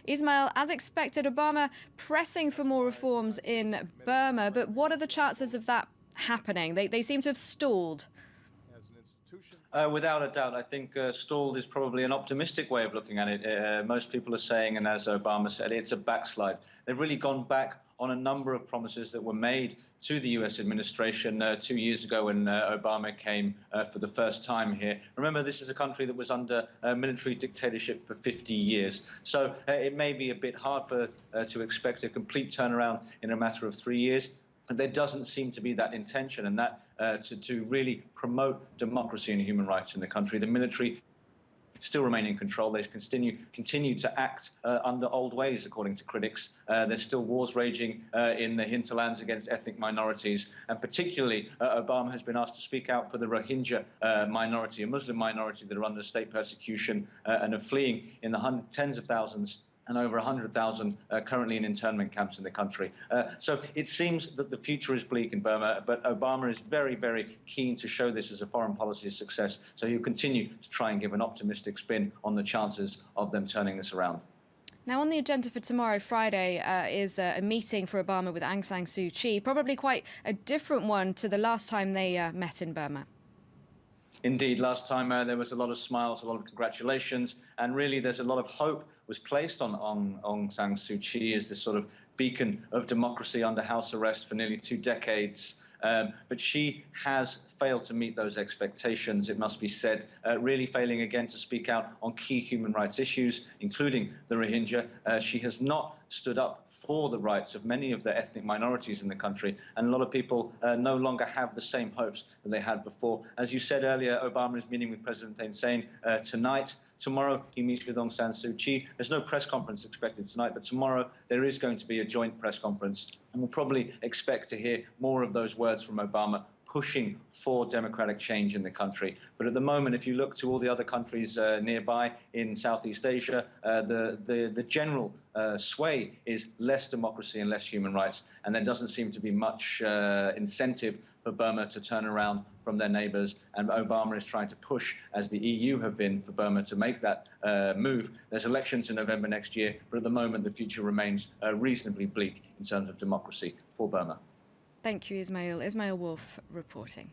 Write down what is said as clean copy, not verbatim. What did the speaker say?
Ismail, as expected, Obama pressing for more reforms in Burma, but what are the chances of that happening? They seem to have stalled. Without a doubt, I think stalled is probably an optimistic way of looking at it. Most people are saying, and as Obama said, it's a backslide. They've really gone back on a number of promises that were made to the U.S. administration 2 years ago when Obama came for the first time here. Remember, this is a country that was under military dictatorship for 50 years. So it may be a bit hard to expect a complete turnaround in a matter of 3 years. But there doesn't seem to be that intention, and that to really promote democracy and human rights in the country. The military still remain in control. They continue to act under old ways, according to critics. There's still wars raging in the hinterlands against ethnic minorities, and particularly Obama has been asked to speak out for the Rohingya minority, a Muslim minority that are under state persecution and are fleeing in the tens of thousands, and over 100,000 currently in internment camps in the country. So it seems that the future is bleak in Burma, but Obama is very, very keen to show this as a foreign policy success. So he'll continue to try and give an optimistic spin on the chances of them turning this around. Now, on the agenda for tomorrow, Friday, is a meeting for Obama with Aung San Suu Kyi, probably quite a different one to the last time they met in Burma. Indeed, last time there was a lot of smiles, a lot of congratulations, and really there's a lot of hope was placed on Aung San Suu Kyi as this sort of beacon of democracy under house arrest for nearly 2 decades. But she has failed to meet those expectations, it must be said, really failing again to speak out on key human rights issues, including the Rohingya. She has not stood up for the rights of many of the ethnic minorities in the country, and a lot of people no longer have the same hopes that they had before. As you said earlier, Obama is meeting with President Thein Sein tonight. Tomorrow he meets with Aung San Suu Kyi. There's no press conference expected tonight, but tomorrow there is going to be a joint press conference, and we'll probably expect to hear more of those words from Obama pushing for democratic change in the country. But at the moment, if you look to all the other countries nearby in Southeast Asia, the general sway is less democracy and less human rights, and there doesn't seem to be much incentive for Burma to turn around from their neighbors, and Obama is trying to push, as the EU have been, for Burma to make that move. There's elections in November next year, but at the moment the future remains reasonably bleak in terms of democracy for Burma. Thank you, Ismail. Ismail Wolf reporting.